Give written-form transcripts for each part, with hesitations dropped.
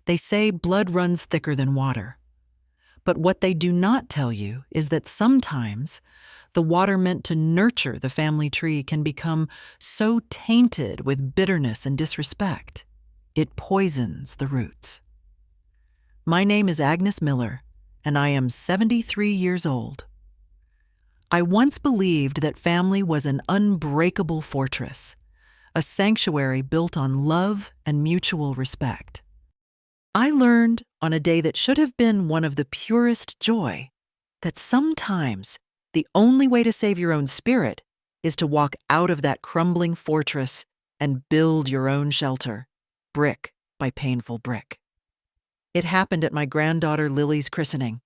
They say blood runs thicker than water. But what they do not tell you is that sometimes the water meant to nurture the family tree can become so tainted with bitterness and disrespect, it poisons the roots. My name is Agnes Miller, and I am 73 years old. I once believed that family was an unbreakable fortress, a sanctuary built on love and mutual respect. I learned on a day that should have been one of the purest joy that sometimes the only way to save your own spirit is to walk out of that crumbling fortress and build your own shelter, brick by painful brick. It happened at my granddaughter Lily's christening,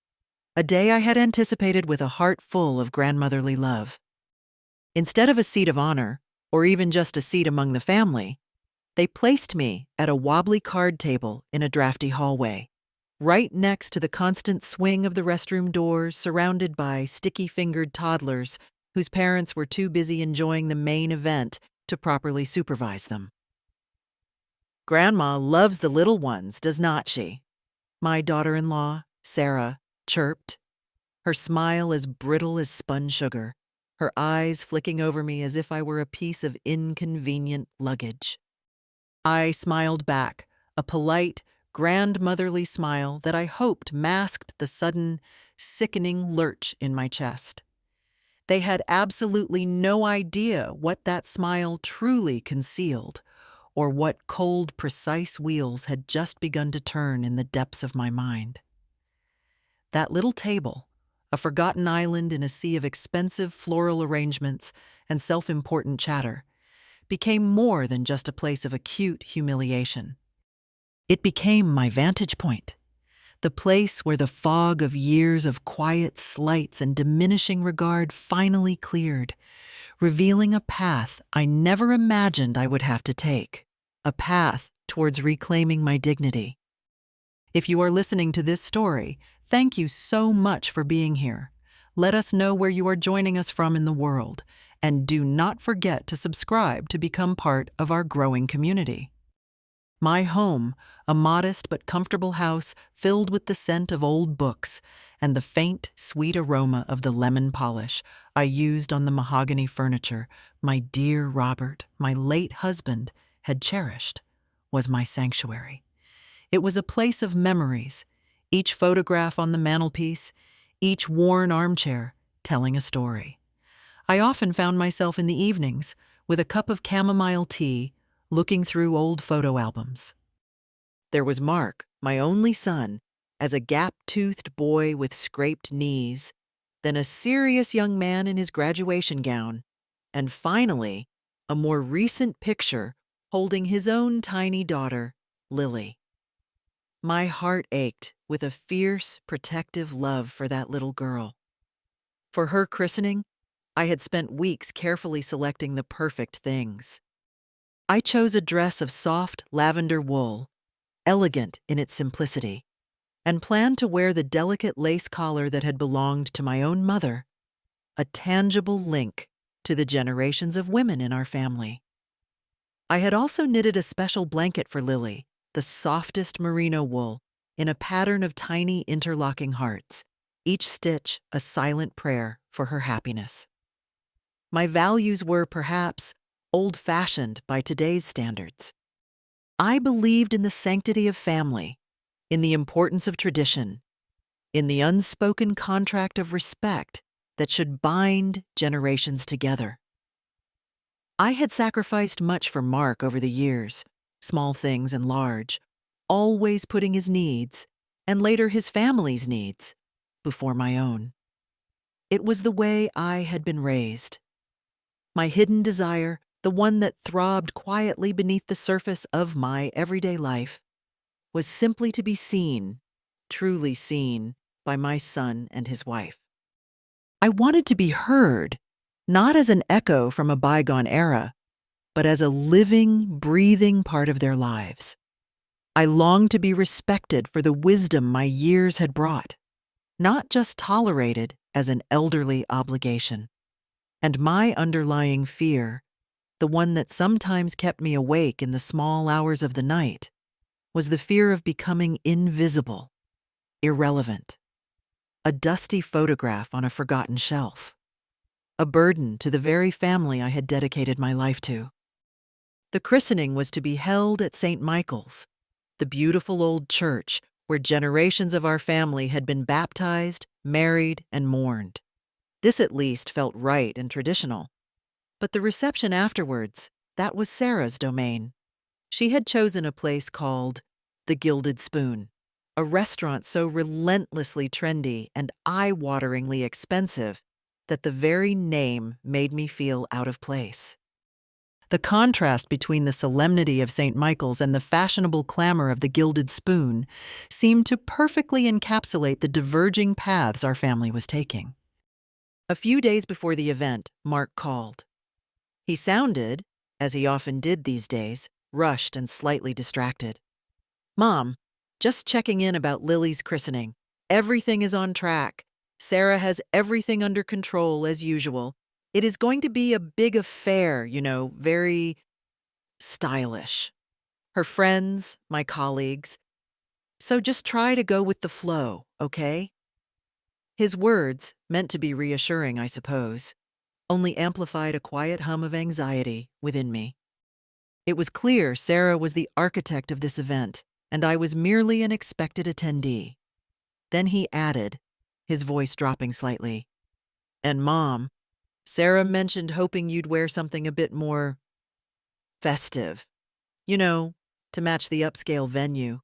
a day I had anticipated with a heart full of grandmotherly love. Instead of a seat of honor, or even just a seat among the family, they placed me at a wobbly card table in a drafty hallway, right next to the constant swing of the restroom doors, surrounded by sticky-fingered toddlers whose parents were too busy enjoying the main event to properly supervise them. "Grandma loves the little ones, does not she?" my daughter-in-law, Sarah, chirped, her smile as brittle as spun sugar, her eyes flicking over me as if I were a piece of inconvenient luggage. I smiled back, a polite, grandmotherly smile that I hoped masked the sudden, sickening lurch in my chest. They had absolutely no idea what that smile truly concealed, or what cold, precise wheels had just begun to turn in the depths of my mind. That little table, a forgotten island in a sea of expensive floral arrangements and self-important chatter, became more than just a place of acute humiliation. It became my vantage point, the place where the fog of years of quiet slights and diminishing regard finally cleared, revealing a path I never imagined I would have to take, a path towards reclaiming my dignity. If you are listening to this story, thank you so much for being here. Let us know where you are joining us from in the world, and do not forget to subscribe to become part of our growing community. My home, a modest but comfortable house filled with the scent of old books and the faint, sweet aroma of the lemon polish I used on the mahogany furniture my dear Robert, my late husband, had cherished, was my sanctuary. It was a place of memories, each photograph on the mantelpiece, each worn armchair telling a story. I often found myself in the evenings, with a cup of chamomile tea, looking through old photo albums. There was Mark, my only son, as a gap-toothed boy with scraped knees, then a serious young man in his graduation gown, and finally, a more recent picture holding his own tiny daughter, Lily. My heart ached with a fierce, protective love for that little girl. For her christening, I had spent weeks carefully selecting the perfect things. I chose a dress of soft lavender wool, elegant in its simplicity, and planned to wear the delicate lace collar that had belonged to my own mother, a tangible link to the generations of women in our family. I had also knitted a special blanket for Lily, the softest merino wool, in a pattern of tiny interlocking hearts, each stitch a silent prayer for her happiness. My values were, perhaps, old-fashioned by today's standards. I believed in the sanctity of family, in the importance of tradition, in the unspoken contract of respect that should bind generations together. I had sacrificed much for Mark over the years, small things and large, always putting his needs, and later his family's needs, before my own. It was the way I had been raised. My hidden desire, the one that throbbed quietly beneath the surface of my everyday life, was simply to be seen, truly seen, by my son and his wife. I wanted to be heard, not as an echo from a bygone era, but as a living, breathing part of their lives. I longed to be respected for the wisdom my years had brought, not just tolerated as an elderly obligation. And my underlying fear, the one that sometimes kept me awake in the small hours of the night, was the fear of becoming invisible, irrelevant, a dusty photograph on a forgotten shelf, a burden to the very family I had dedicated my life to. The christening was to be held at St. Michael's, the beautiful old church where generations of our family had been baptized, married, and mourned. This at least felt right and traditional. But the reception afterwards, that was Sarah's domain. She had chosen a place called the Gilded Spoon, a restaurant so relentlessly trendy and eye-wateringly expensive that the very name made me feel out of place. The contrast between the solemnity of St. Michael's and the fashionable clamor of the Gilded Spoon seemed to perfectly encapsulate the diverging paths our family was taking. A few days before the event, Mark called. He sounded, as he often did these days, rushed and slightly distracted. "Mom, just checking in about Lily's christening. Everything is on track. Sarah has everything under control as usual. It is going to be a big affair, very stylish. Her friends, my colleagues. So just try to go with the flow, okay?" His words, meant to be reassuring, I suppose, only amplified a quiet hum of anxiety within me. It was clear Sarah was the architect of this event, and I was merely an expected attendee. Then he added, his voice dropping slightly, "And Mom, Sarah mentioned hoping you'd wear something a bit more festive. To match the upscale venue.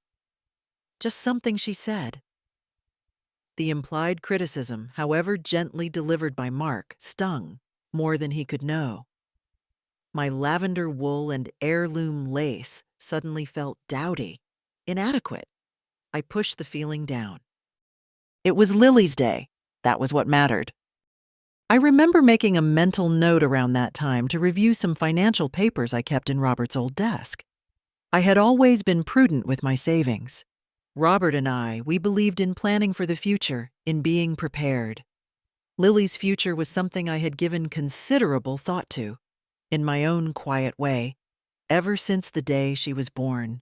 Just something she said." The implied criticism, however gently delivered by Mark, stung more than he could know. My lavender wool and heirloom lace suddenly felt dowdy, inadequate. I pushed the feeling down. It was Lily's day. That was what mattered. I remember making a mental note around that time to review some financial papers I kept in Robert's old desk. I had always been prudent with my savings. Robert and we believed in planning for the future, in being prepared. Lily's future was something I had given considerable thought to, in my own quiet way, ever since the day she was born.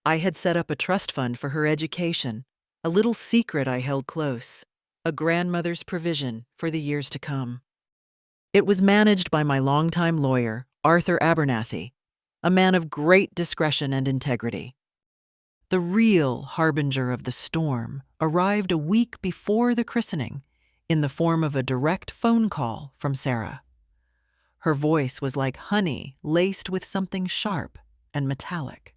I had set up a trust fund for her education, a little secret I held close, a grandmother's provision for the years to come. It was managed by my longtime lawyer, Arthur Abernathy, a man of great discretion and integrity. The real harbinger of the storm arrived a week before the christening, in the form of a direct phone call from Sarah. Her voice was like honey laced with something sharp and metallic.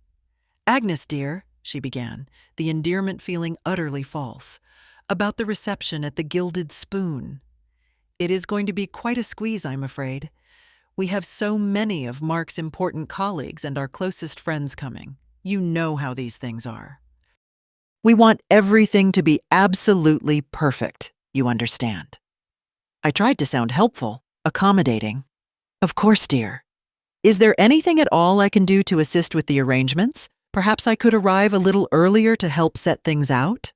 "Agnes, dear," she began, the endearment feeling utterly false, "about the reception at the Gilded Spoon. It is going to be quite a squeeze, I'm afraid. We have so many of Mark's important colleagues and our closest friends coming. You know how these things are. We want everything to be absolutely perfect, you understand." I tried to sound helpful, accommodating. "Of course, dear. Is there anything at all I can do to assist with the arrangements? Perhaps I could arrive a little earlier to help set things out?"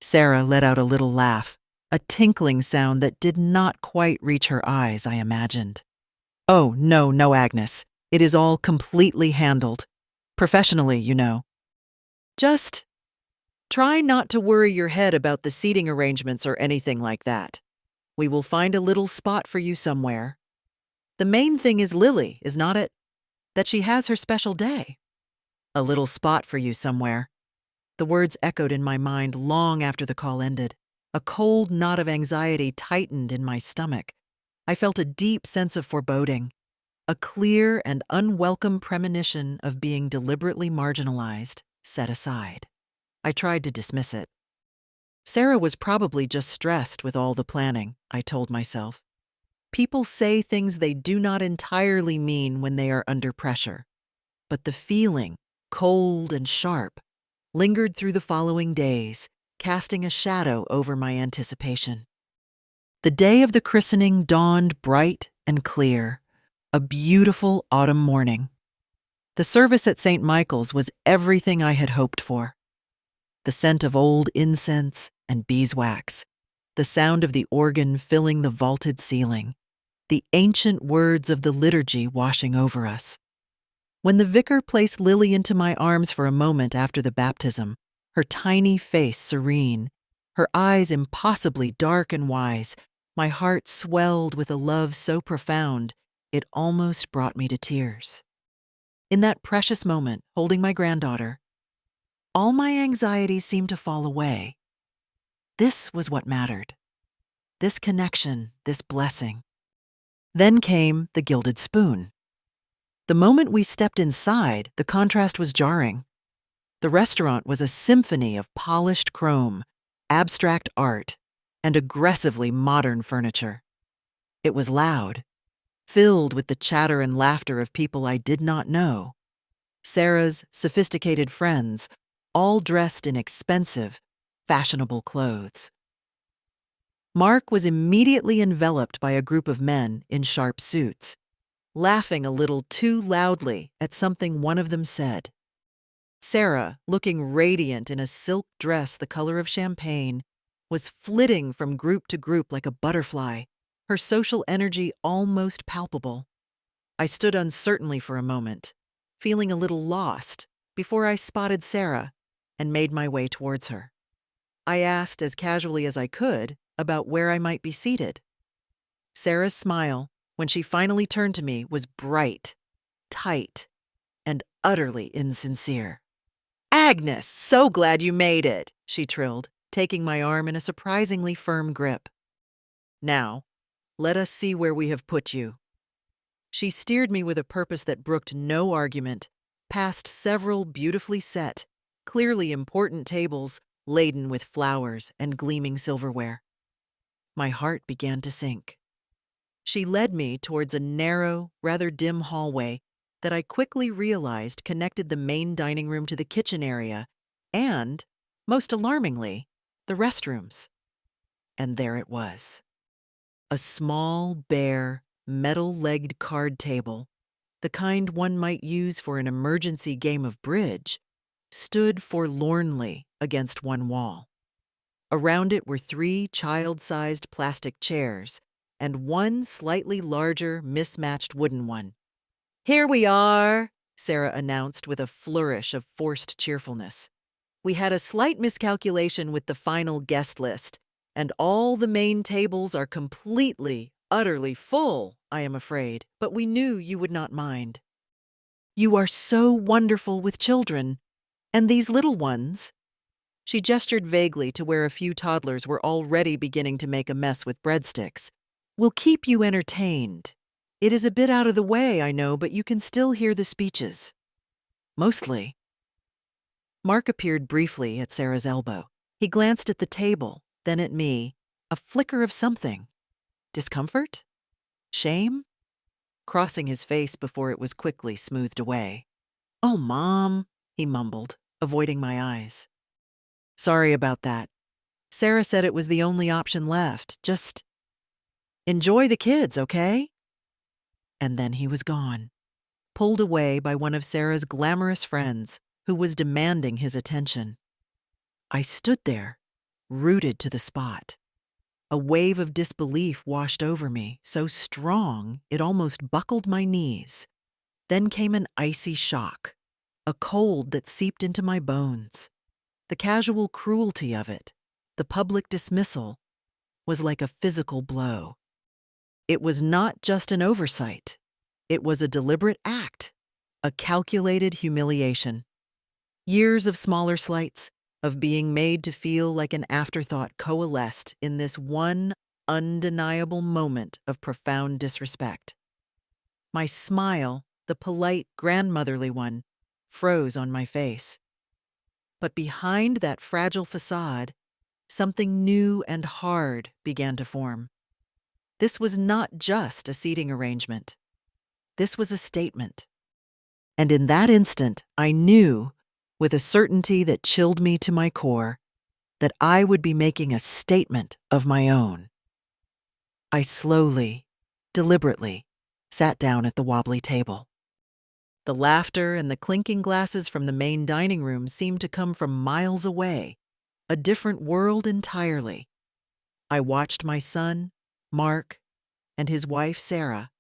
Sarah let out a little laugh, a tinkling sound that did not quite reach her eyes, I imagined. "Oh, no, Agnes. It is all completely handled. Professionally, Just try not to worry your head about the seating arrangements or anything like that. We will find a little spot for you somewhere. The main thing is Lily, is not it? That she has her special day. A little spot for you somewhere." The words echoed in my mind long after the call ended. A cold knot of anxiety tightened in my stomach. I felt a deep sense of foreboding, a clear and unwelcome premonition of being deliberately marginalized, set aside. I tried to dismiss it. Sarah was probably just stressed with all the planning, I told myself. People say things they do not entirely mean when they are under pressure. But the feeling, cold and sharp, lingered through the following days, casting a shadow over my anticipation. The day of the christening dawned bright and clear, a beautiful autumn morning. The service at St. Michael's was everything I had hoped for. The scent of old incense and beeswax, the sound of the organ filling the vaulted ceiling, the ancient words of the liturgy washing over us. When the vicar placed Lily into my arms for a moment after the baptism, her tiny face serene, her eyes impossibly dark and wise, my heart swelled with a love so profound it almost brought me to tears. In that precious moment, holding my granddaughter, all my anxieties seemed to fall away. This was what mattered. This connection, this blessing. Then came the gilded spoon. The moment we stepped inside, the contrast was jarring. The restaurant was a symphony of polished chrome, abstract art, and aggressively modern furniture. It was loud, filled with the chatter and laughter of people I did not know. Sarah's sophisticated friends, all dressed in expensive, fashionable clothes. Mark was immediately enveloped by a group of men in sharp suits, laughing a little too loudly at something one of them said. Sarah, looking radiant in a silk dress the color of champagne, was flitting from group to group like a butterfly, her social energy almost palpable. I stood uncertainly for a moment, feeling a little lost, before I spotted Sarah and made my way towards her. I asked as casually as I could about where I might be seated. Sarah's smile, when she finally turned to me, was bright, tight, and utterly insincere. "Agnes, so glad you made it," she trilled, taking my arm in a surprisingly firm grip. "Now, let us see where we have put you." She steered me with a purpose that brooked no argument, past several beautifully set, clearly important tables laden with flowers and gleaming silverware. My heart began to sink. She led me towards a narrow, rather dim hallway that I quickly realized connected the main dining room to the kitchen area and, most alarmingly, the restrooms. And there it was. A small, bare, metal-legged card table, the kind one might use for an emergency game of bridge, stood forlornly against one wall. Around it were 3 child-sized plastic chairs and one slightly larger, mismatched wooden one. "Here we are," Sarah announced with a flourish of forced cheerfulness. "We had a slight miscalculation with the final guest list, and all the main tables are completely, utterly full, I am afraid, but we knew you would not mind. You are so wonderful with children, and these little ones." She gestured vaguely to where a few toddlers were already beginning to make a mess with breadsticks. "Will keep you entertained. It is a bit out of the way, I know, but you can still hear the speeches. Mostly." Mark appeared briefly at Sarah's elbow. He glanced at the table, then at me, a flicker of something. Discomfort? Shame? Crossing his face before it was quickly smoothed away. "Oh, Mom," he mumbled, avoiding my eyes. "Sorry about that. Sarah said it was the only option left. Just enjoy the kids, okay?" And then he was gone, pulled away by one of Sarah's glamorous friends who was demanding his attention. I stood there, rooted to the spot. A wave of disbelief washed over me, so strong it almost buckled my knees. Then came an icy shock, a cold that seeped into my bones. The casual cruelty of it, the public dismissal, was like a physical blow. It was not just an oversight. It was a deliberate act, a calculated humiliation. Years of smaller slights, of being made to feel like an afterthought, coalesced in this one undeniable moment of profound disrespect. My smile, the polite, grandmotherly one, froze on my face. But behind that fragile facade, something new and hard began to form. This was not just a seating arrangement. This was a statement. And in that instant, I knew, with a certainty that chilled me to my core, that I would be making a statement of my own. I slowly, deliberately, sat down at the wobbly table. The laughter and the clinking glasses from the main dining room seemed to come from miles away, a different world entirely. I watched my son, Mark, and his wife, Sarah,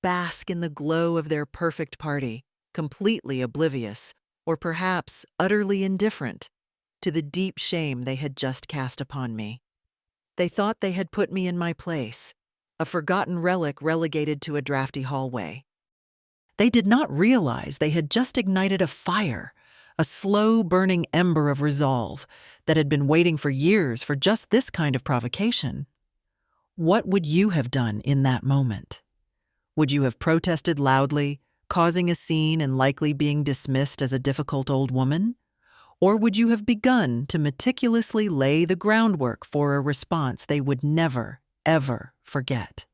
bask in the glow of their perfect party, completely oblivious, or perhaps utterly indifferent, to the deep shame they had just cast upon me. They thought they had put me in my place, a forgotten relic relegated to a drafty hallway. They did not realize they had just ignited a fire, a slow-burning ember of resolve that had been waiting for years for just this kind of provocation. What would you have done in that moment? Would you have protested loudly, causing a scene and likely being dismissed as a difficult old woman? Or would you have begun to meticulously lay the groundwork for a response they would never, ever forget?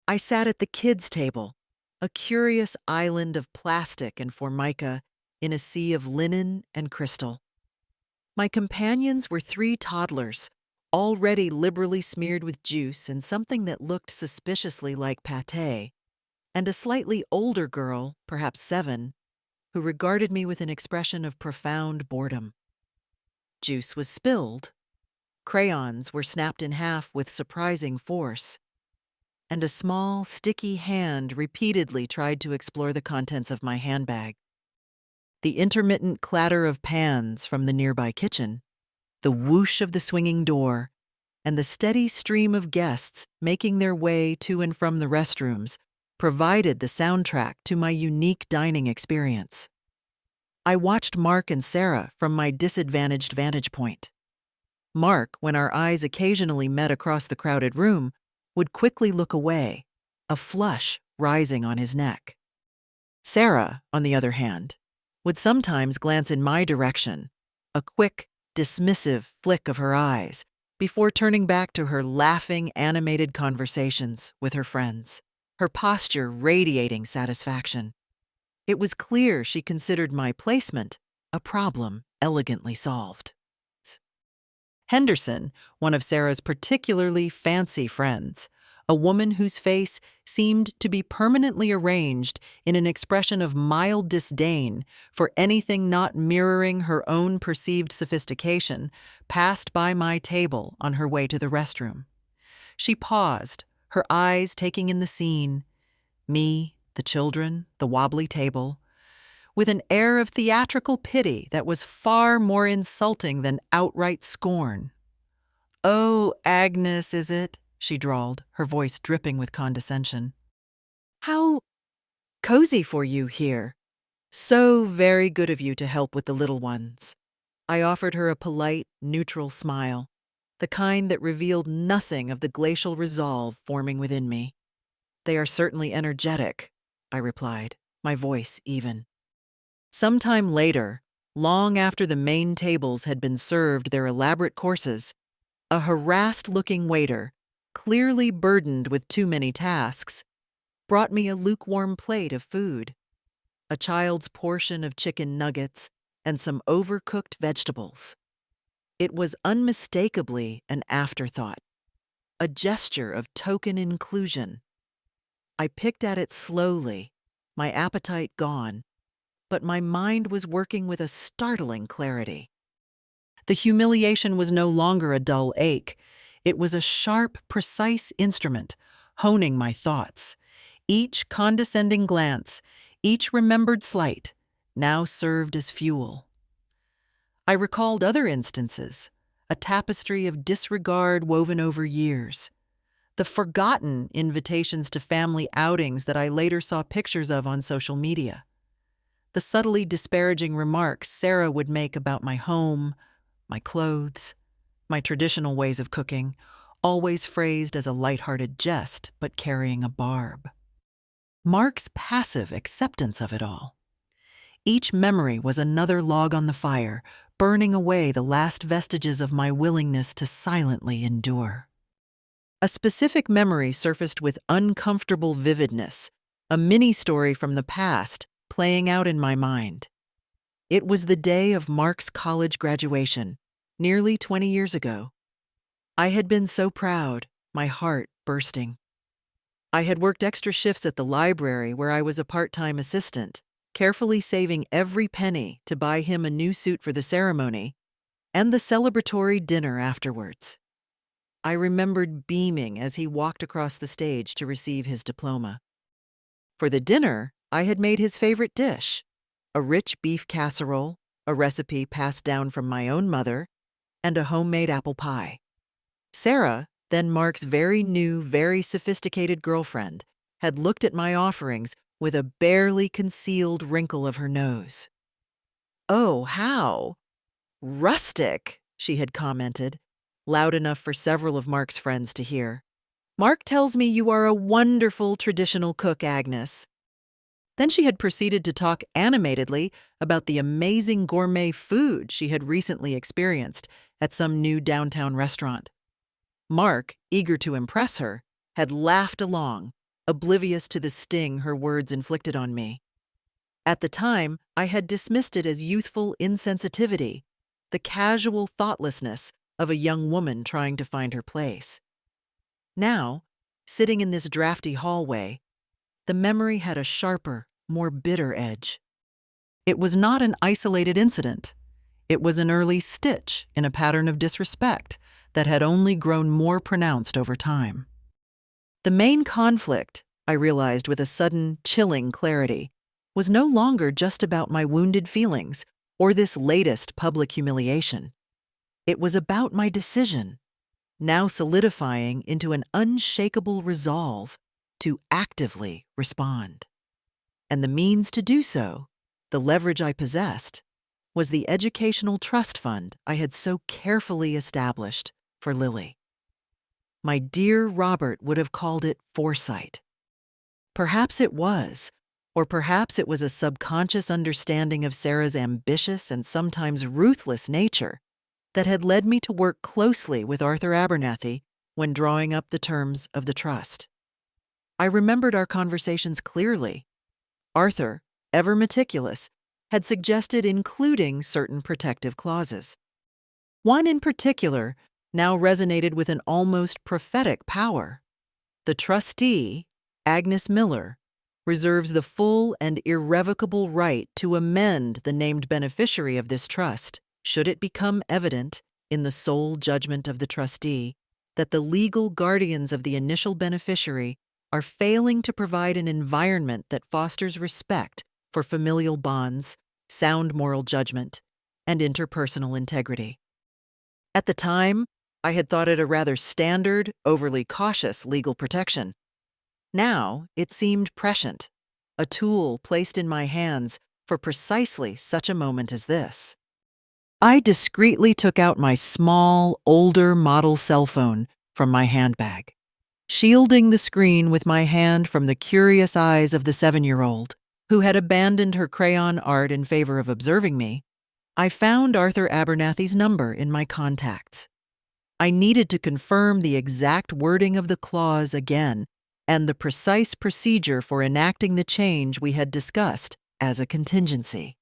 I sat at the kids' table, a curious island of plastic and formica in a sea of linen and crystal. My companions were 3 toddlers, already liberally smeared with juice and something that looked suspiciously like pâté, and a slightly older girl, perhaps 7, who regarded me with an expression of profound boredom. Juice was spilled, crayons were snapped in half with surprising force, and a small, sticky hand repeatedly tried to explore the contents of my handbag. The intermittent clatter of pans from the nearby kitchen, the whoosh of the swinging door, and the steady stream of guests making their way to and from the restrooms provided the soundtrack to my unique dining experience. I watched Mark and Sarah from my disadvantaged vantage point. Mark, when our eyes occasionally met across the crowded room, would quickly look away, a flush rising on his neck. Sarah, on the other hand, would sometimes glance in my direction, a quick, dismissive flick of her eyes, before turning back to her laughing, animated conversations with her friends, her posture radiating satisfaction. It was clear she considered my placement a problem elegantly solved. Henderson, one of Sarah's particularly fancy friends, a woman whose face seemed to be permanently arranged in an expression of mild disdain for anything not mirroring her own perceived sophistication, passed by my table on her way to the restroom. She paused, her eyes taking in the scene, me, the children, the wobbly table, with an air of theatrical pity that was far more insulting than outright scorn. "Oh, Agnes, is it?" she drawled, her voice dripping with condescension. "How cozy for you here. So very good of you to help with the little ones." I offered her a polite, neutral smile, the kind that revealed nothing of the glacial resolve forming within me. "They are certainly energetic," I replied, my voice even. Sometime later, long after the main tables had been served their elaborate courses, a harassed-looking waiter, clearly burdened with too many tasks, brought me a lukewarm plate of food, a child's portion of chicken nuggets, and some overcooked vegetables. It was unmistakably an afterthought, a gesture of token inclusion. I picked at it slowly, my appetite gone, but my mind was working with a startling clarity. The humiliation was no longer a dull ache. It was a sharp, precise instrument, honing my thoughts. Each condescending glance, each remembered slight, now served as fuel. I recalled other instances, a tapestry of disregard woven over years. The forgotten invitations to family outings that I later saw pictures of on social media. The subtly disparaging remarks Sarah would make about my home, my clothes, my traditional ways of cooking, always phrased as a lighthearted jest but carrying a barb. Mark's passive acceptance of it all. Each memory was another log on the fire, burning away the last vestiges of my willingness to silently endure. A specific memory surfaced with uncomfortable vividness, a mini-story from the past playing out in my mind. It was the day of Mark's college graduation, nearly 20 years ago. I had been so proud, my heart bursting. I had worked extra shifts at the library where I was a part-time assistant, carefully saving every penny to buy him a new suit for the ceremony and the celebratory dinner afterwards. I remembered beaming as he walked across the stage to receive his diploma. For the dinner, I had made his favorite dish, a rich beef casserole, a recipe passed down from my own mother, and a homemade apple pie. Sarah, then Mark's very new, very sophisticated girlfriend, had looked at my offerings with a barely concealed wrinkle of her nose. "Oh, how rustic," she had commented, loud enough for several of Mark's friends to hear. "Mark tells me you are a wonderful traditional cook, Agnes." Then she had proceeded to talk animatedly about the amazing gourmet food she had recently experienced at some new downtown restaurant. Mark, eager to impress her, had laughed along, oblivious to the sting her words inflicted on me. At the time, I had dismissed it as youthful insensitivity, the casual thoughtlessness of a young woman trying to find her place. Now, sitting in this drafty hallway, the memory had a sharper, more bitter edge. It was not an isolated incident. It was an early stitch in a pattern of disrespect that had only grown more pronounced over time. The main conflict, I realized with a sudden, chilling clarity, was no longer just about my wounded feelings or this latest public humiliation. It was about my decision, now solidifying into an unshakable resolve to actively respond. And the means to do so, the leverage I possessed, was the educational trust fund I had so carefully established for Lily. My dear Robert would have called it foresight. Perhaps it was, or perhaps it was a subconscious understanding of Sarah's ambitious and sometimes ruthless nature that had led me to work closely with Arthur Abernathy when drawing up the terms of the trust. I remembered our conversations clearly. Arthur, ever meticulous, had suggested including certain protective clauses. One in particular now resonated with an almost prophetic power. The trustee, Agnes Miller, reserves the full and irrevocable right to amend the named beneficiary of this trust should it become evident, in the sole judgment of the trustee, that the legal guardians of the initial beneficiary are failing to provide an environment that fosters respect for familial bonds, sound moral judgment, and interpersonal integrity. At the time, I had thought it a rather standard, overly cautious legal protection. Now, it seemed prescient, a tool placed in my hands for precisely such a moment as this. I discreetly took out my small, older model cell phone from my handbag, shielding the screen with my hand from the curious eyes of the 7-year-old, who had abandoned her crayon art in favor of observing me. I found Arthur Abernathy's number in my contacts. I needed to confirm the exact wording of the clause again and the precise procedure for enacting the change we had discussed as a contingency.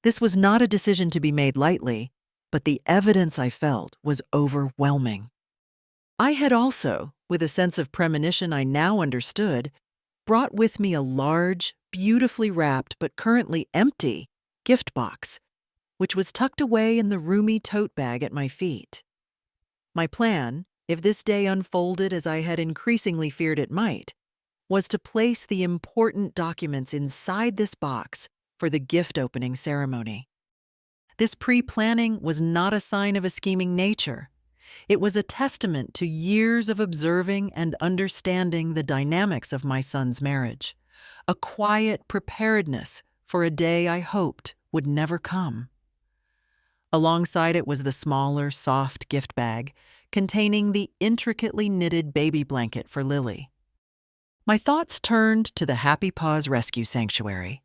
This was not a decision to be made lightly, but the evidence I felt was overwhelming. I had also, with a sense of premonition I now understood, brought with me a large, beautifully wrapped but currently empty gift box, which was tucked away in the roomy tote bag at my feet. My plan, if this day unfolded as I had increasingly feared it might, was to place the important documents inside this box for the gift-opening ceremony. This pre-planning was not a sign of a scheming nature. It was a testament to years of observing and understanding the dynamics of my son's marriage, a quiet preparedness for a day I hoped would never come. Alongside it was the smaller, soft gift bag containing the intricately knitted baby blanket for Lily. My thoughts turned to the Happy Paws Rescue Sanctuary.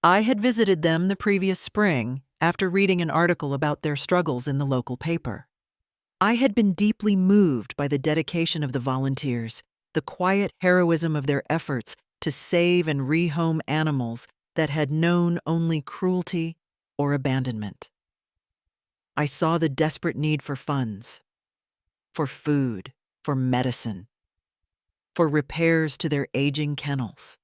I had visited them the previous spring after reading an article about their struggles in the local paper. I had been deeply moved by the dedication of the volunteers, the quiet heroism of their efforts to save and rehome animals that had known only cruelty or abandonment. I saw the desperate need for funds, for food, for medicine, for repairs to their aging kennels.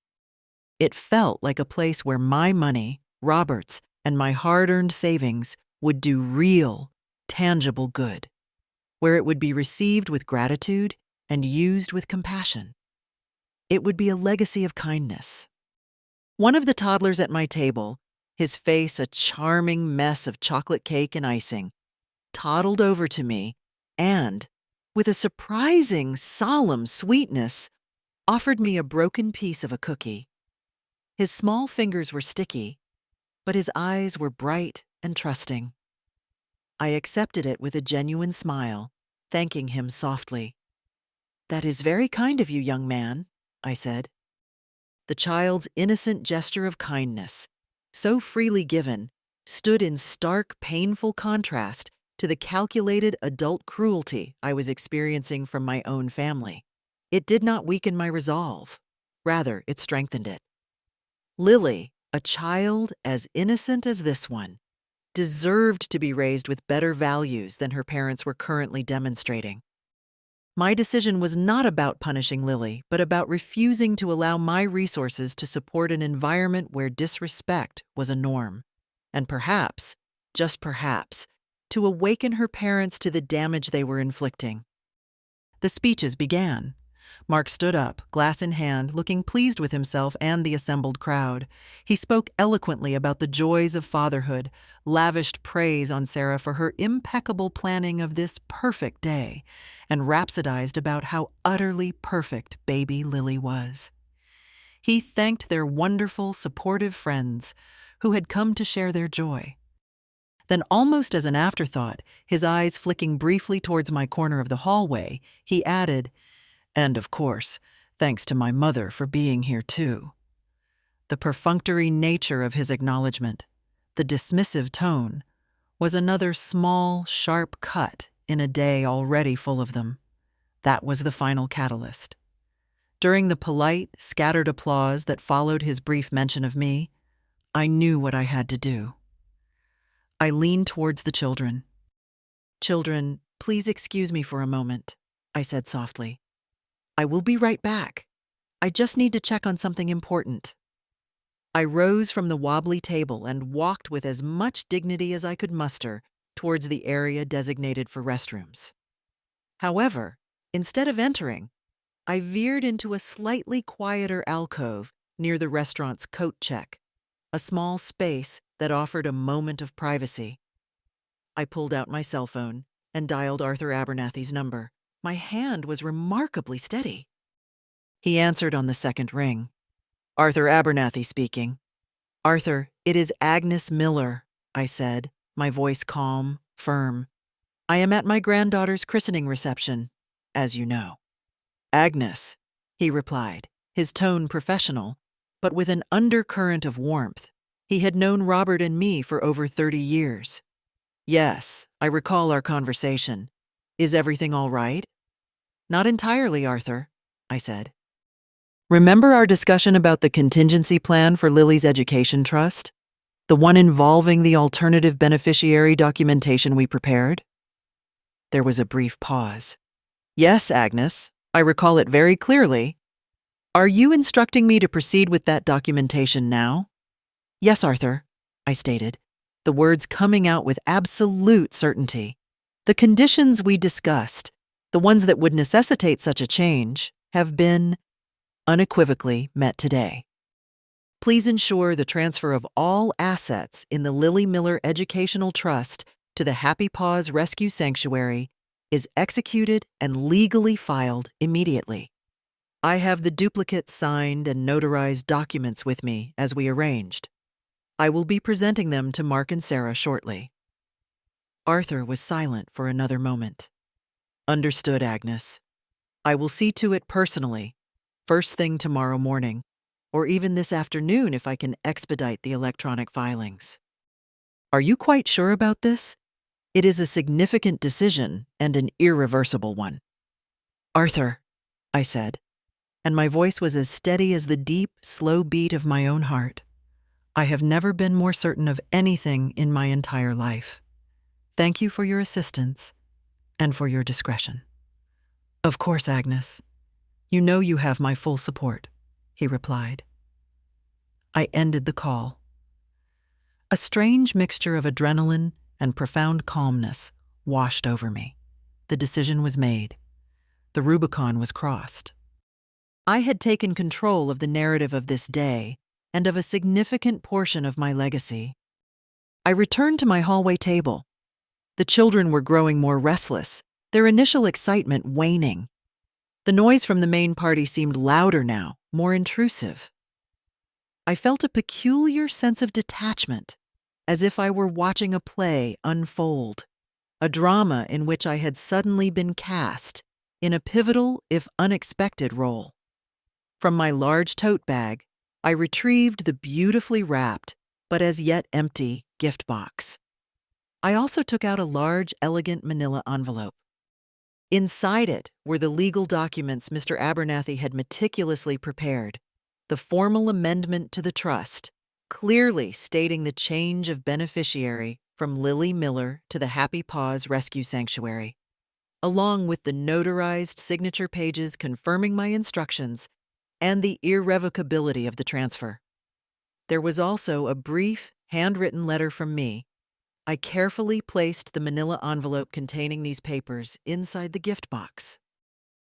It felt like a place where my money, Robert's, and my hard-earned savings would do real, tangible good, where it would be received with gratitude and used with compassion. It would be a legacy of kindness. One of the toddlers at my table, his face a charming mess of chocolate cake and icing, toddled over to me and, with a surprising, solemn sweetness, offered me a broken piece of a cookie. His small fingers were sticky, but his eyes were bright and trusting. I accepted it with a genuine smile, thanking him softly. "That is very kind of you, young man," I said. The child's innocent gesture of kindness, so freely given, stood in stark, painful contrast to the calculated adult cruelty I was experiencing from my own family. It did not weaken my resolve. Rather, it strengthened it. Lily, a child as innocent as this one, deserved to be raised with better values than her parents were currently demonstrating. My decision was not about punishing Lily, but about refusing to allow my resources to support an environment where disrespect was a norm. And perhaps, just perhaps, to awaken her parents to the damage they were inflicting. The speeches began. Mark stood up, glass in hand, looking pleased with himself and the assembled crowd. He spoke eloquently about the joys of fatherhood, lavished praise on Sarah for her impeccable planning of this perfect day, and rhapsodized about how utterly perfect baby Lily was. He thanked their wonderful, supportive friends who had come to share their joy. Then, almost as an afterthought, his eyes flicking briefly towards my corner of the hallway, he added, "And of course, thanks to my mother for being here too." The perfunctory nature of his acknowledgement, the dismissive tone, was another small, sharp cut in a day already full of them. That was the final catalyst. During the polite, scattered applause that followed his brief mention of me, I knew what I had to do. I leaned towards the children. "Children, please excuse me for a moment," I said softly. "I will be right back. I just need to check on something important." I rose from the wobbly table and walked with as much dignity as I could muster towards the area designated for restrooms. However, instead of entering, I veered into a slightly quieter alcove near the restaurant's coat check, a small space that offered a moment of privacy. I pulled out my cell phone and dialed Arthur Abernathy's number. My hand was remarkably steady. He answered on the second ring. "Arthur Abernathy speaking." "Arthur, it is Agnes Miller," I said, my voice calm, firm. "I am at my granddaughter's christening reception, as you know." "Agnes," he replied, his tone professional, but with an undercurrent of warmth. He had known Robert and me for over 30 years. "Yes, I recall our conversation. Is everything all right?" "Not entirely, Arthur," I said. "Remember our discussion about the contingency plan for Lily's education trust? The one involving the alternative beneficiary documentation we prepared?" There was a brief pause. "Yes, Agnes, I recall it very clearly. Are you instructing me to proceed with that documentation now?" "Yes, Arthur," I stated, the words coming out with absolute certainty. "The conditions we discussed, the ones that would necessitate such a change, have been unequivocally met today. Please ensure the transfer of all assets in the Lily Miller Educational Trust to the Happy Paws Rescue Sanctuary is executed and legally filed immediately. I have the duplicate signed and notarized documents with me as we arranged. I will be presenting them to Mark and Sarah shortly." Arthur was silent for another moment. "Understood, Agnes. I will see to it personally, first thing tomorrow morning, or even this afternoon if I can expedite the electronic filings." "Are you quite sure about this? It is a significant decision and an irreversible one." "Arthur," I said, and my voice was as steady as the deep, slow beat of my own heart, "I have never been more certain of anything in my entire life. Thank you for your assistance and for your discretion." "Of course, Agnes. You know you have my full support," he replied. I ended the call. A strange mixture of adrenaline and profound calmness washed over me. The decision was made. The Rubicon was crossed. I had taken control of the narrative of this day, and of a significant portion of my legacy. I returned to my hallway table. The children were growing more restless, their initial excitement waning. The noise from the main party seemed louder now, more intrusive. I felt a peculiar sense of detachment, as if I were watching a play unfold, a drama in which I had suddenly been cast in a pivotal, if unexpected, role. From my large tote bag, I retrieved the beautifully wrapped, but as yet empty, gift box. I also took out a large, elegant manila envelope. Inside it were the legal documents Mr. Abernathy had meticulously prepared, the formal amendment to the trust, clearly stating the change of beneficiary from Lily Miller to the Happy Paws Rescue Sanctuary, along with the notarized signature pages confirming my instructions and the irrevocability of the transfer. There was also a brief, handwritten letter from me. I carefully placed the manila envelope containing these papers inside the gift box.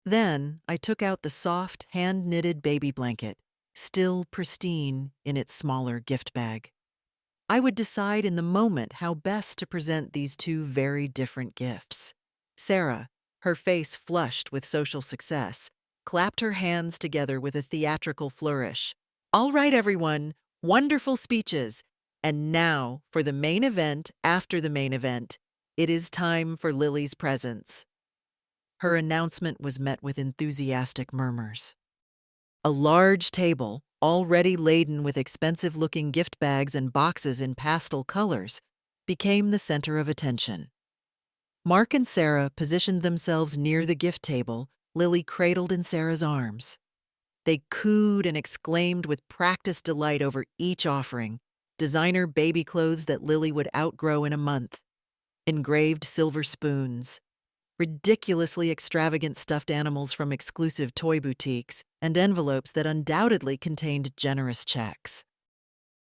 Then I took out the soft, hand-knitted baby blanket, still pristine in its smaller gift bag. I would decide in the moment how best to present these two very different gifts. Sarah, her face flushed with social success, clapped her hands together with a theatrical flourish. "All right, everyone, wonderful speeches. And now, for the main event after the main event, it is time for Lily's presents." Her announcement was met with enthusiastic murmurs. A large table, already laden with expensive-looking gift bags and boxes in pastel colors, became the center of attention. Mark and Sarah positioned themselves near the gift table, Lily cradled in Sarah's arms. They cooed and exclaimed with practiced delight over each offering: designer baby clothes that Lily would outgrow in a month, engraved silver spoons, ridiculously extravagant stuffed animals from exclusive toy boutiques, and envelopes that undoubtedly contained generous checks.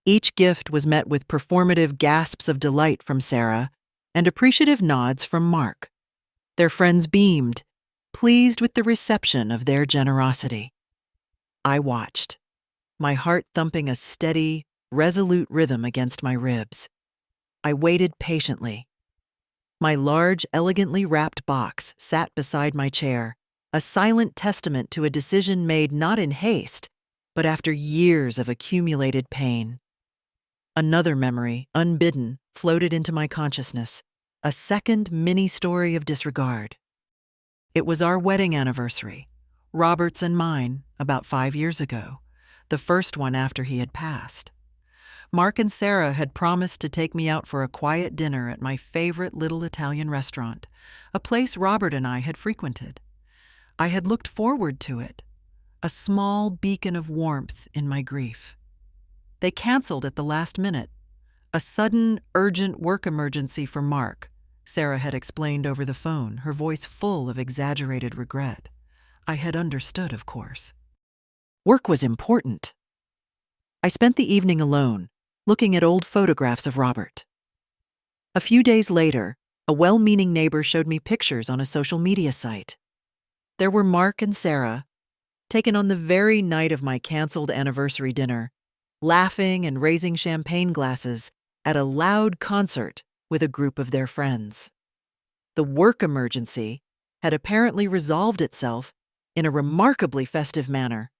Each gift was met with performative gasps of delight from Sarah and appreciative nods from Mark. Their friends beamed, pleased with the reception of their generosity. I watched, my heart thumping a steady, resolute rhythm against my ribs. I waited patiently. My large, elegantly wrapped box sat beside my chair, a silent testament to a decision made not in haste, but after years of accumulated pain. Another memory, unbidden, floated into my consciousness, a second mini-story of disregard. It was our wedding anniversary, Robert's and mine, about 5 years ago, the first one after he had passed. Mark and Sarah had promised to take me out for a quiet dinner at my favorite little Italian restaurant, a place Robert and I had frequented. I had looked forward to it, a small beacon of warmth in my grief. They canceled at the last minute. A sudden, urgent work emergency for Mark, Sarah had explained over the phone, her voice full of exaggerated regret. I had understood, of course. Work was important. I spent the evening alone, looking at old photographs of Robert. A few days later, a well-meaning neighbor showed me pictures on a social media site. There were Mark and Sarah, taken on the very night of my canceled anniversary dinner, laughing and raising champagne glasses at a loud concert with a group of their friends. The work emergency had apparently resolved itself in a remarkably festive manner.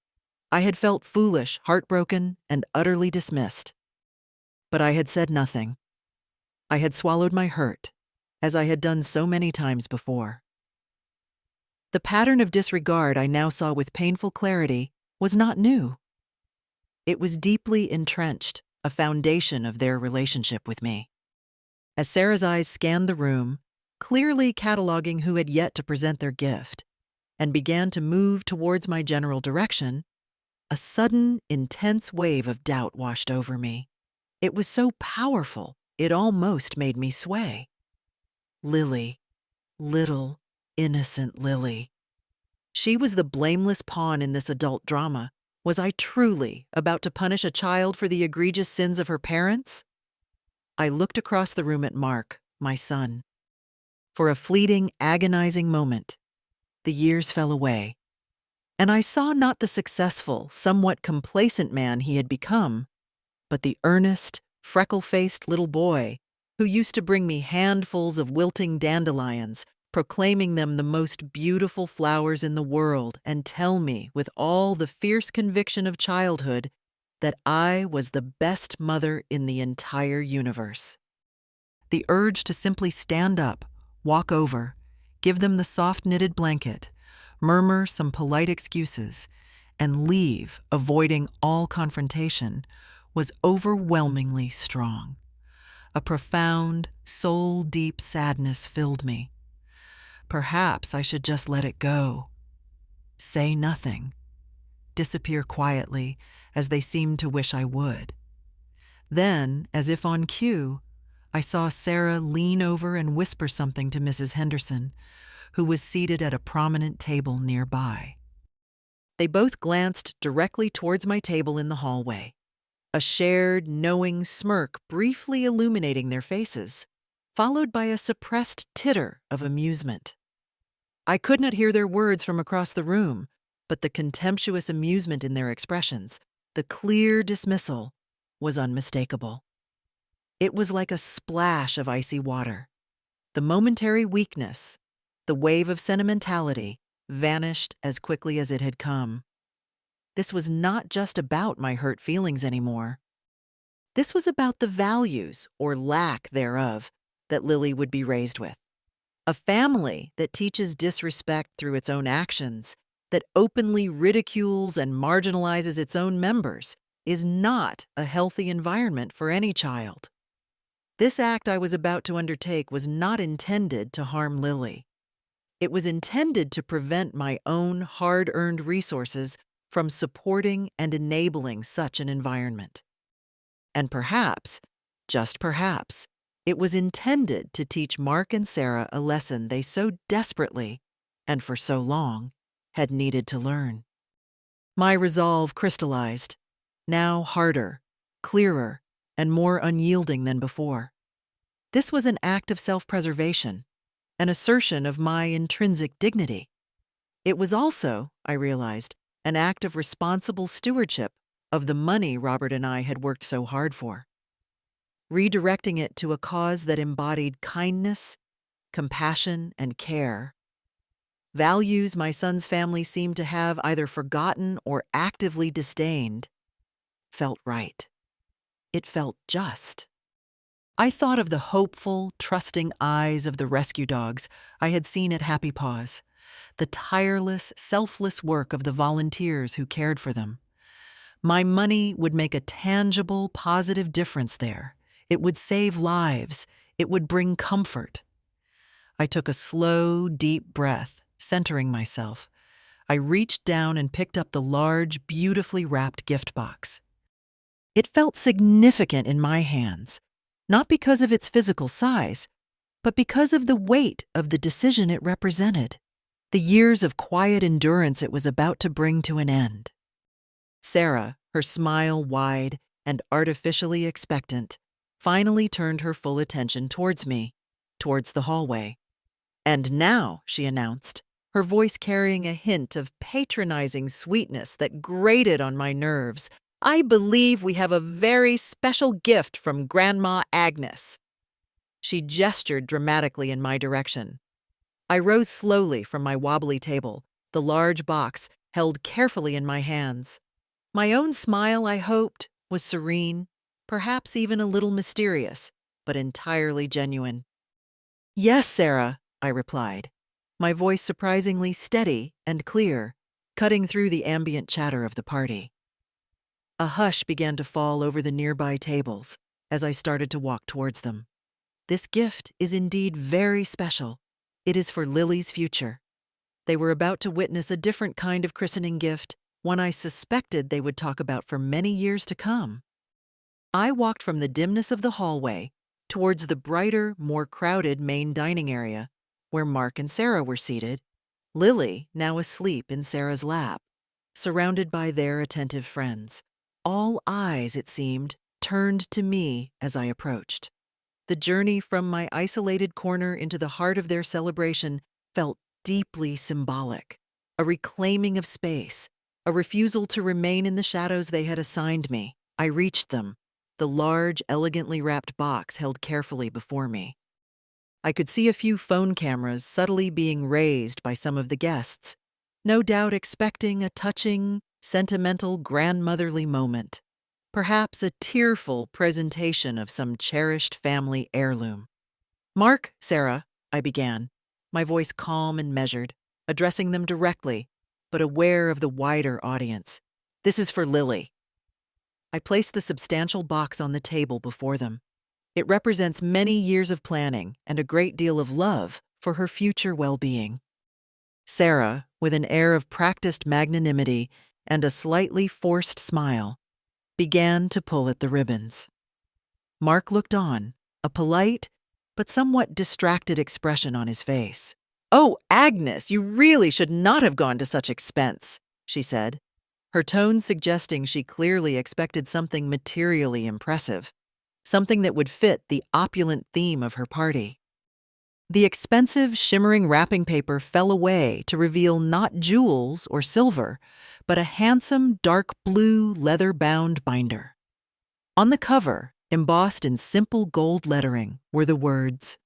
I had felt foolish, heartbroken, and utterly dismissed. But I had said nothing. I had swallowed my hurt, as I had done so many times before. The pattern of disregard I now saw with painful clarity was not new. It was deeply entrenched, a foundation of their relationship with me. As Sarah's eyes scanned the room, clearly cataloging who had yet to present their gift, and began to move towards my general direction, a sudden, intense wave of doubt washed over me. It was so powerful, it almost made me sway. Lily, little, innocent Lily. She was the blameless pawn in this adult drama. Was I truly about to punish a child for the egregious sins of her parents? I looked across the room at Mark, my son. For a fleeting, agonizing moment, the years fell away, And I saw not the successful, somewhat complacent man he had become, but the earnest, freckle-faced little boy who used to bring me handfuls of wilting dandelions, proclaiming them the most beautiful flowers in the world, and tell me, with all the fierce conviction of childhood, that I was the best mother in the entire universe. The urge to simply stand up, walk over, give them the soft knitted blanket, murmur some polite excuses, and leave, avoiding all confrontation, was overwhelmingly strong. A profound, soul-deep sadness filled me. Perhaps I should just let it go. Say nothing. Disappear quietly, as they seemed to wish I would. Then, as if on cue, I saw Sarah lean over and whisper something to Mrs. Henderson, who was seated at a prominent table nearby. They both glanced directly towards my table in the hallway, a shared, knowing smirk briefly illuminating their faces, followed by a suppressed titter of amusement. I could not hear their words from across the room, but the contemptuous amusement in their expressions, the clear dismissal, was unmistakable. It was like a splash of icy water. The momentary weakness, the wave of sentimentality, vanished as quickly as it had come. This was not just about my hurt feelings anymore. This was about the values, or lack thereof, that Lily would be raised with. A family that teaches disrespect through its own actions, that openly ridicules and marginalizes its own members, is not a healthy environment for any child. This act I was about to undertake was not intended to harm Lily. It was intended to prevent my own hard-earned resources from supporting and enabling such an environment. And perhaps, just perhaps, it was intended to teach Mark and Sarah a lesson they so desperately, and for so long, had needed to learn. My resolve crystallized, now harder, clearer, and more unyielding than before. This was an act of self-preservation, an assertion of my intrinsic dignity. It was also, I realized, an act of responsible stewardship of the money Robert and I had worked so hard for, redirecting it to a cause that embodied kindness, compassion, and care. Values my son's family seemed to have either forgotten or actively disdained. Felt right. It felt just. I thought of the hopeful, trusting eyes of the rescue dogs I had seen at Happy Paws, the tireless, selfless work of the volunteers who cared for them. My money would make a tangible, positive difference there. It would save lives. It would bring comfort. I took a slow, deep breath, centering myself. I reached down and picked up the large, beautifully wrapped gift box. It felt significant in my hands, not because of its physical size, but because of the weight of the decision it represented, the years of quiet endurance it was about to bring to an end. Sarah, her smile wide and artificially expectant, finally turned her full attention towards me, towards the hallway. "And now," she announced, her voice carrying a hint of patronizing sweetness that grated on my nerves, "I believe we have a very special gift from Grandma Agnes." She gestured dramatically in my direction. I rose slowly from my wobbly table, the large box held carefully in my hands. My own smile, I hoped, was serene, perhaps even a little mysterious, but entirely genuine. "Yes, Sarah," I replied, my voice surprisingly steady and clear, cutting through the ambient chatter of the party. A hush began to fall over the nearby tables as I started to walk towards them. "This gift is indeed very special. It is for Lily's future." They were about to witness a different kind of christening gift, one I suspected they would talk about for many years to come. I walked from the dimness of the hallway towards the brighter, more crowded main dining area, where Mark and Sarah were seated, Lily now asleep in Sarah's lap, surrounded by their attentive friends. All eyes, it seemed, turned to me as I approached. The journey from my isolated corner into the heart of their celebration felt deeply symbolic. a reclaiming of space, a refusal to remain in the shadows they had assigned me. I reached them, the large, elegantly wrapped box held carefully before me. I could see a few phone cameras subtly being raised by some of the guests, no doubt expecting a touching, sentimental, grandmotherly moment, perhaps a tearful presentation of some cherished family heirloom. "Mark, Sarah," I began, my voice calm and measured, addressing them directly, but aware of the wider audience. "This is for Lily." I placed the substantial box on the table before them. It represents many years of planning and a great deal of love for her future well-being. Sarah, with an air of practiced magnanimity and a slightly forced smile, began to pull at the ribbons. Mark looked on, a polite but somewhat distracted expression on his face. "Oh, Agnes, you really should not have gone to such expense," she said, her tone suggesting she clearly expected something materially impressive, something that would fit the opulent theme of her party. The expensive, shimmering wrapping paper fell away to reveal not jewels or silver, but a handsome, dark blue, leather-bound binder. On the cover, embossed in simple gold lettering, were the words,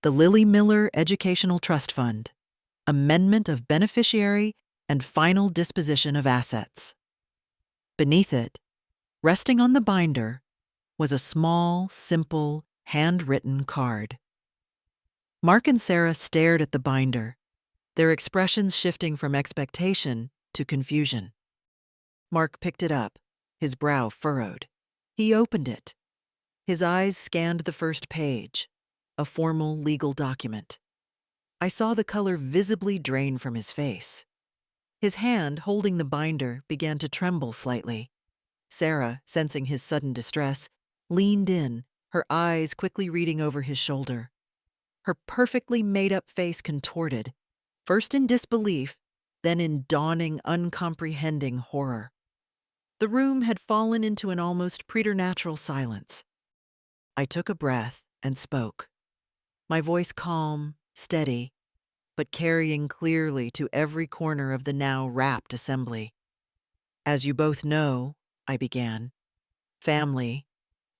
"The Lily Miller Educational Trust Fund, Amendment of Beneficiary and Final Disposition of Assets." Beneath it, resting on the binder, was a small, simple, handwritten card. Mark and Sarah stared at the binder, their expressions shifting from expectation to confusion. Mark picked it up, his brow furrowed. He opened it. His eyes scanned the first page, a formal legal document. I saw the color visibly drain from his face. His hand holding the binder began to tremble slightly. Sarah, sensing his sudden distress, leaned in, her eyes quickly reading over his shoulder. Her perfectly made-up face contorted, first in disbelief, then in dawning, uncomprehending horror. The room had fallen into an almost preternatural silence. I took a breath and spoke, my voice calm, steady, but carrying clearly to every corner of the now rapt assembly. "As you both know," I began, "family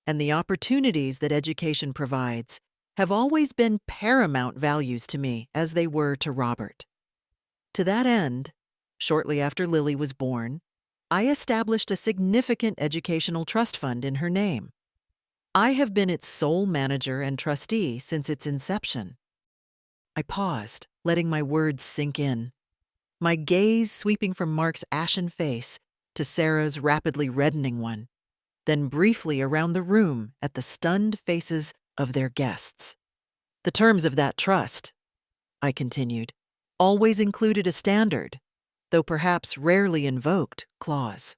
and the opportunities that education provides have always been paramount values to me, as they were to Robert. To that end, shortly after Lily was born, I established a significant educational trust fund in her name. I have been its sole manager and trustee since its inception." I paused, letting my words sink in, my gaze sweeping from Mark's ashen face to Sarah's rapidly reddening one, then briefly around the room at the stunned faces of their guests. "The terms of that trust," I continued, "always included a standard, though perhaps rarely invoked, clause.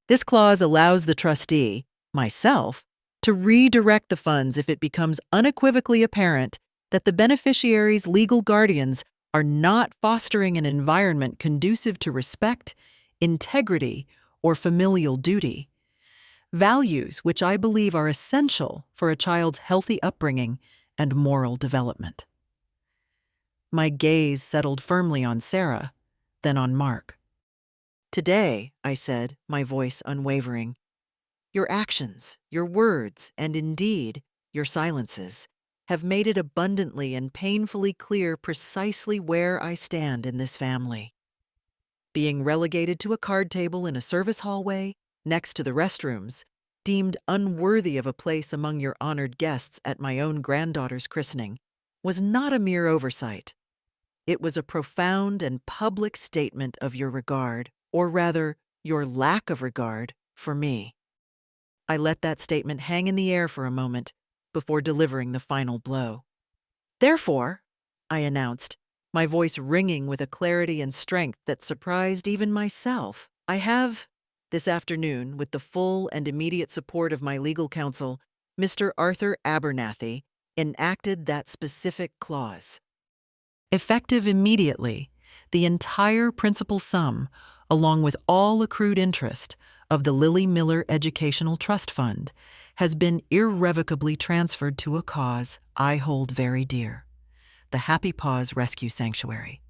This clause allows the trustee, myself, to redirect the funds if it becomes unequivocally apparent that the beneficiary's legal guardians are not fostering an environment conducive to respect, integrity, or familial duty, values which I believe are essential for a child's healthy upbringing and moral development." My gaze settled firmly on Sarah, then on Mark. "Today," I said, my voice unwavering, "your actions, your words, and indeed, your silences, have made it abundantly and painfully clear precisely where I stand in this family. Being relegated to a card table in a service hallway, next to the restrooms, deemed unworthy of a place among your honored guests at my own granddaughter's christening, was not a mere oversight. It was a profound and public statement of your regard, or rather, your lack of regard, for me." I let that statement hang in the air for a moment before delivering the final blow. "Therefore," I announced, my voice ringing with a clarity and strength that surprised even myself, "I have, this afternoon, with the full and immediate support of my legal counsel, Mr. Arthur Abernathy, enacted that specific clause. Effective immediately, the entire principal sum, along with all accrued interest, of the Lily Miller Educational Trust Fund has been irrevocably transferred to a cause I hold very dear, the Happy Paws Rescue Sanctuary.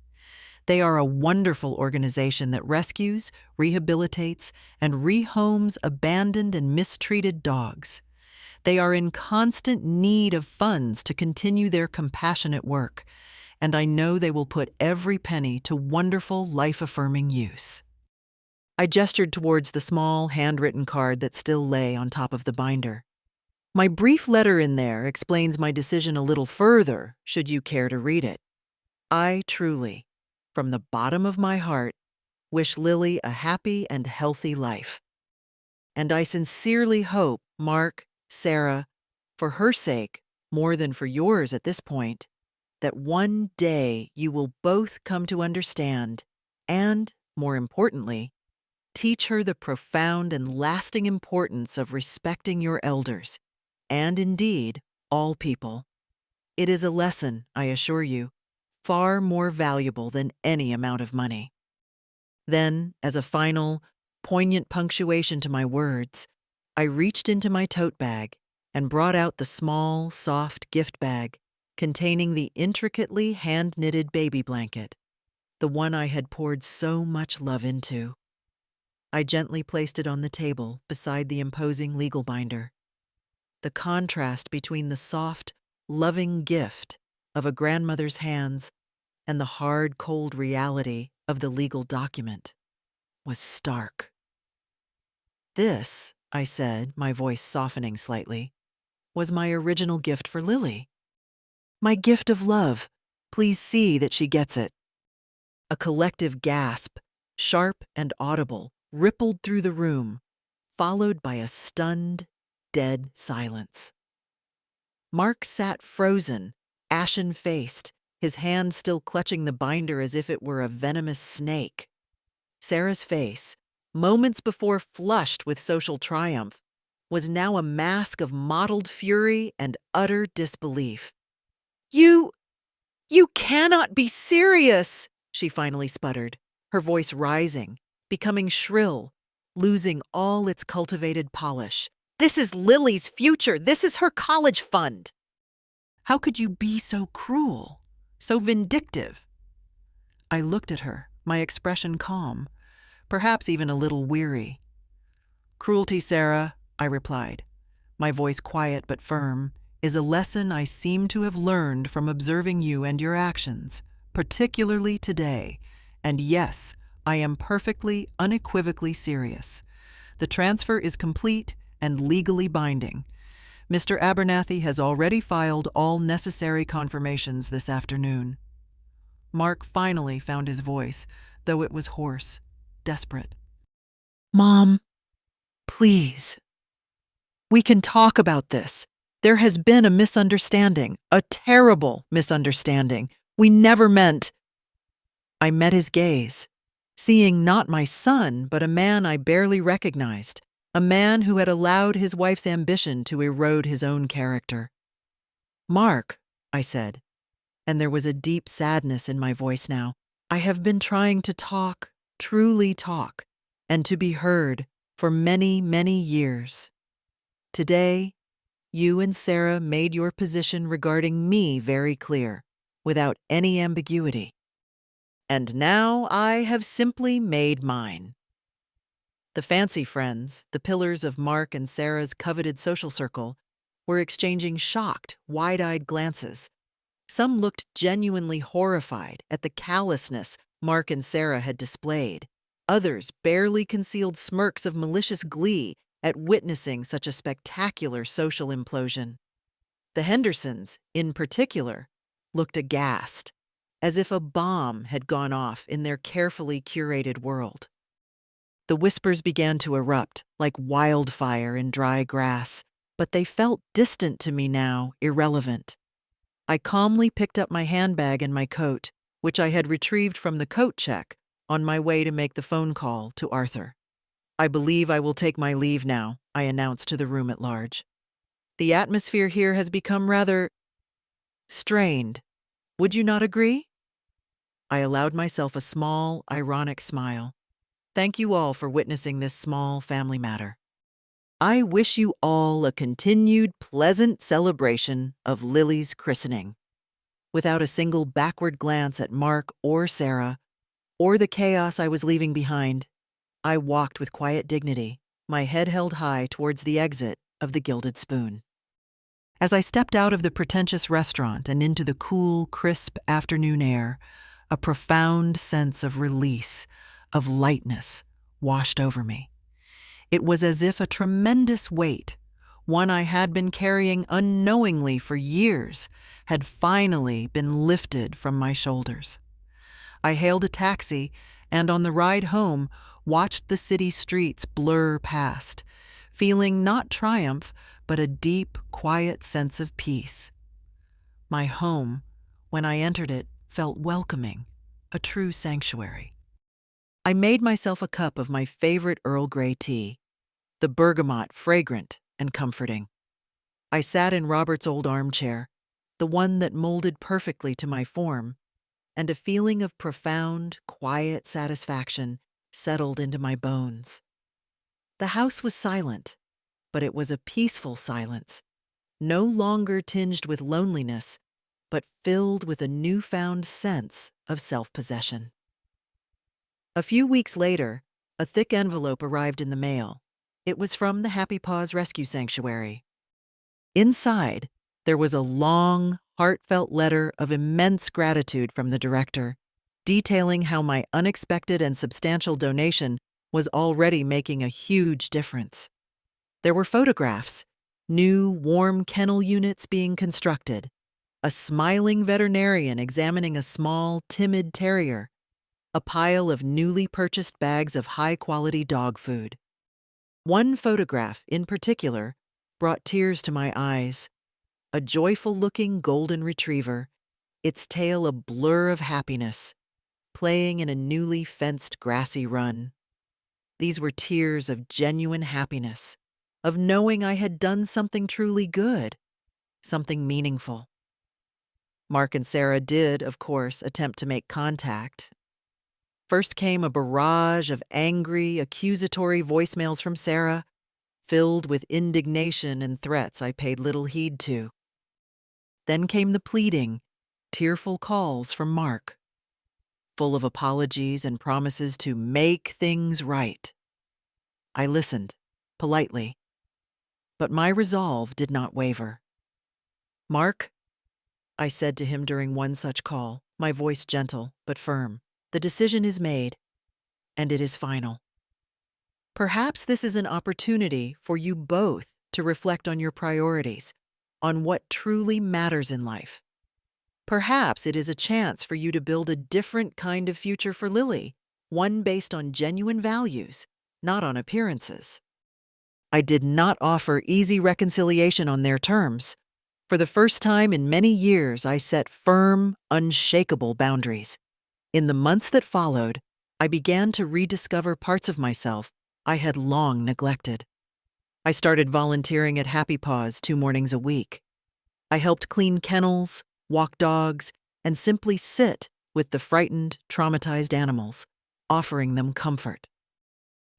They are a wonderful organization that rescues, rehabilitates, and rehomes abandoned and mistreated dogs. They are in constant need of funds to continue their compassionate work, and I know they will put every penny to wonderful, life-affirming use. I gestured towards the small, handwritten card that still lay on top of the binder. My brief letter in there explains my decision a little further, should you care to read it. I truly, from the bottom of my heart, wish Lily a happy and healthy life. And I sincerely hope Mark, Sarah, for her sake, more than for yours at this point, that one day you will both come to understand and, more importantly, teach her the profound and lasting importance of respecting your elders, and indeed, all people. It is a lesson, I assure you, far more valuable than any amount of money. Then, as a final, poignant punctuation to my words, I reached into my tote bag and brought out the small, soft gift bag containing the intricately hand-knitted baby blanket, the one I had poured so much love into. I gently placed it on the table beside the imposing legal binder. The contrast between the soft, loving gift of a grandmother's hands and the hard, cold reality of the legal document was stark. This, I said, my voice softening slightly, was my original gift for Lily. My gift of love. Please see that she gets it. A collective gasp, sharp and audible, rippled through the room, followed by a stunned, dead silence. Mark sat frozen, ashen-faced, his hand still clutching the binder as if it were a venomous snake. Sarah's face, moments before flushed with social triumph, was now a mask of mottled fury and utter disbelief. You cannot be serious, she finally sputtered, her voice rising, becoming shrill, losing all its cultivated polish. This is Lily's future. This is her college fund. How could you be so cruel, so vindictive? I looked at her, my expression calm, perhaps even a little weary. Cruelty, Sarah, I replied, my voice quiet but firm, is a lesson I seem to have learned from observing you and your actions, particularly today. And yes, I am perfectly, unequivocally serious. The transfer is complete and legally binding. Mr. Abernathy has already filed all necessary confirmations this afternoon. Mark finally found his voice, though it was hoarse, desperate. Mom, please. We can talk about this. There has been a misunderstanding, a terrible misunderstanding. We never meant. I met his gaze, seeing not my son, but a man I barely recognized, a man who had allowed his wife's ambition to erode his own character. Mark, I said, and there was a deep sadness in my voice now, I have been trying to talk, truly talk, and to be heard for many, many years. Today, you and Sarah made your position regarding me very clear, without any ambiguity. And now I have simply made mine. The fancy friends, the pillars of Mark and Sarah's coveted social circle, were exchanging shocked, wide-eyed glances. Some looked genuinely horrified at the callousness Mark and Sarah had displayed. Others barely concealed smirks of malicious glee at witnessing such a spectacular social implosion. The Hendersons, in particular, looked aghast, as if a bomb had gone off in their carefully curated world. The whispers began to erupt like wildfire in dry grass, but they felt distant to me now, irrelevant. I calmly picked up my handbag and my coat, which I had retrieved from the coat check, on my way to make the phone call to Arthur. I believe I will take my leave now, I announced to the room at large. The atmosphere here has become rather strained. Would you not agree? I allowed myself a small, ironic smile. Thank you all for witnessing this small family matter. I wish you all a continued pleasant celebration of Lily's christening. Without a single backward glance at Mark or Sarah, or the chaos I was leaving behind. I walked with quiet dignity, my head held high towards the exit of the Gilded Spoon. As I stepped out of the pretentious restaurant and into the cool, crisp afternoon air, a profound sense of release, of lightness, washed over me. It was as if a tremendous weight, one I had been carrying unknowingly for years, had finally been lifted from my shoulders. I hailed a taxi and on the ride home watched the city streets blur past, feeling not triumph, but a deep, quiet sense of peace. My home, when I entered it, felt welcoming, a true sanctuary. I made myself a cup of my favorite Earl Grey tea, the bergamot fragrant and comforting. I sat in Robert's old armchair, the one that molded perfectly to my form, and a feeling of profound, quiet satisfaction settled into my bones. The house was silent, but it was a peaceful silence, no longer tinged with loneliness, but filled with a newfound sense of self-possession. A few weeks later, a thick envelope arrived in the mail. It was from the Happy Paws Rescue Sanctuary. Inside, there was a long, heartfelt letter of immense gratitude from the director, detailing how my unexpected and substantial donation was already making a huge difference. There were photographs, new, warm kennel units being constructed, a smiling veterinarian examining a small, timid terrier, a pile of newly purchased bags of high-quality dog food. One photograph, in particular, brought tears to my eyes. A joyful-looking golden retriever, its tail a blur of happiness, playing in a newly fenced grassy run. These were tears of genuine happiness, of knowing I had done something truly good, something meaningful. Mark and Sarah did, of course, attempt to make contact. First came a barrage of angry, accusatory voicemails from Sarah, filled with indignation and threats I paid little heed to. Then came the pleading, tearful calls from Mark, full of apologies and promises to make things right. I listened, politely, but my resolve did not waver. "Mark," I said to him during one such call, my voice gentle but firm, "the decision is made, and it is final. Perhaps this is an opportunity for you both to reflect on your priorities, on what truly matters in life. Perhaps it is a chance for you to build a different kind of future for Lily, one based on genuine values, not on appearances." I did not offer easy reconciliation on their terms. For the first time in many years, I set firm, unshakable boundaries. In the months that followed, I began to rediscover parts of myself I had long neglected. I started volunteering at Happy Paws 2 mornings a week. I helped clean kennels, walk dogs, and simply sit with the frightened, traumatized animals, offering them comfort.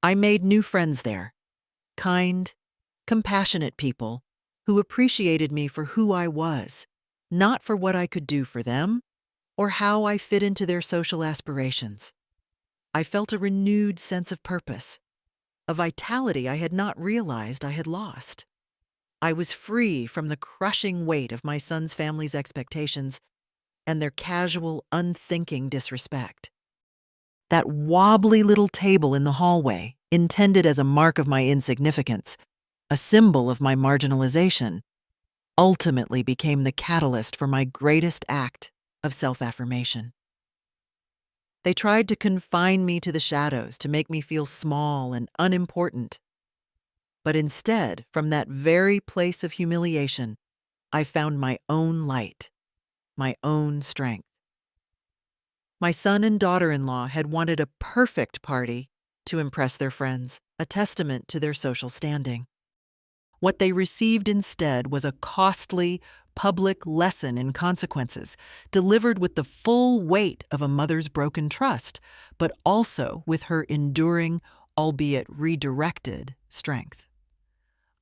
I made new friends there, kind, compassionate people who appreciated me for who I was, not for what I could do for them or how I fit into their social aspirations. I felt a renewed sense of purpose, a vitality I had not realized I had lost. I was free from the crushing weight of my son's family's expectations and their casual, unthinking disrespect. That wobbly little table in the hallway, intended as a mark of my insignificance, a symbol of my marginalization, ultimately became the catalyst for my greatest act of self-affirmation. They tried to confine me to the shadows to make me feel small and unimportant. But instead, from that very place of humiliation, I found my own light, my own strength. My son and daughter-in-law had wanted a perfect party to impress their friends, a testament to their social standing. What they received instead was a costly, public lesson in consequences, delivered with the full weight of a mother's broken trust, but also with her enduring, albeit redirected, strength.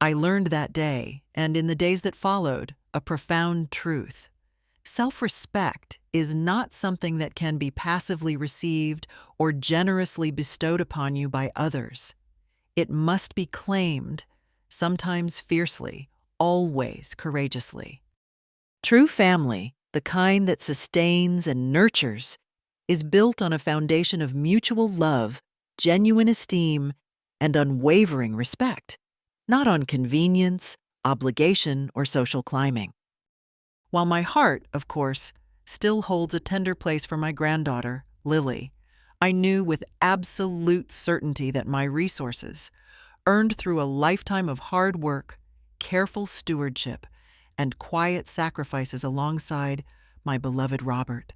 I learned that day, and in the days that followed, a profound truth. Self-respect is not something that can be passively received or generously bestowed upon you by others. It must be claimed, sometimes fiercely, always courageously. True family, the kind that sustains and nurtures, is built on a foundation of mutual love, genuine esteem, and unwavering respect, not on convenience, obligation, or social climbing. While my heart, of course, still holds a tender place for my granddaughter, Lily, I knew with absolute certainty that my resources, earned through a lifetime of hard work, careful stewardship, and quiet sacrifices alongside my beloved Robert,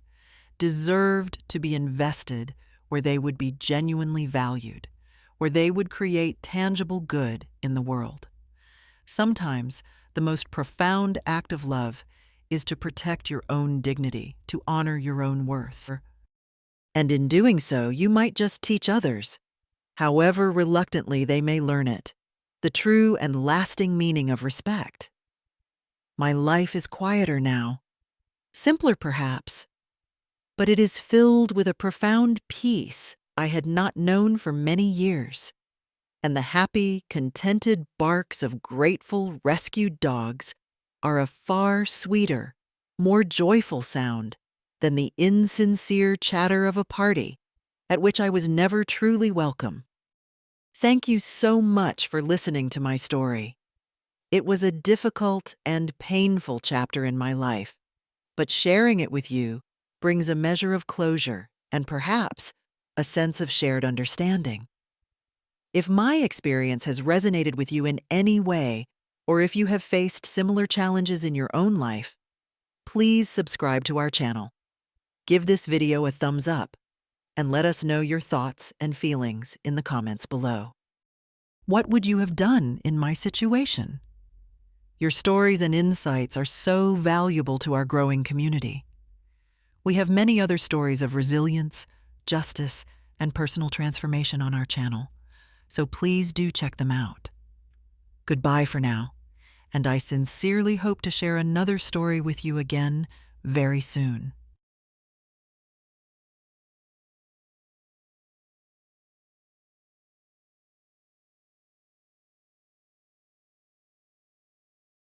deserved to be invested where they would be genuinely valued, where they would create tangible good in the world. Sometimes the most profound act of love is to protect your own dignity, to honor your own worth. And in doing so, you might just teach others, however reluctantly they may learn it, the true and lasting meaning of respect. My life is quieter now, simpler perhaps, but it is filled with a profound peace I had not known for many years, and the happy, contented barks of grateful, rescued dogs are a far sweeter, more joyful sound than the insincere chatter of a party at which I was never truly welcome. Thank you so much for listening to my story. It was a difficult and painful chapter in my life, but sharing it with you brings a measure of closure and perhaps a sense of shared understanding. If my experience has resonated with you in any way, or if you have faced similar challenges in your own life, please subscribe to our channel. Give this video a thumbs up, and let us know your thoughts and feelings in the comments below. What would you have done in my situation? Your stories and insights are so valuable to our growing community. We have many other stories of resilience, justice, and personal transformation on our channel, so please do check them out. Goodbye for now, and I sincerely hope to share another story with you again very soon.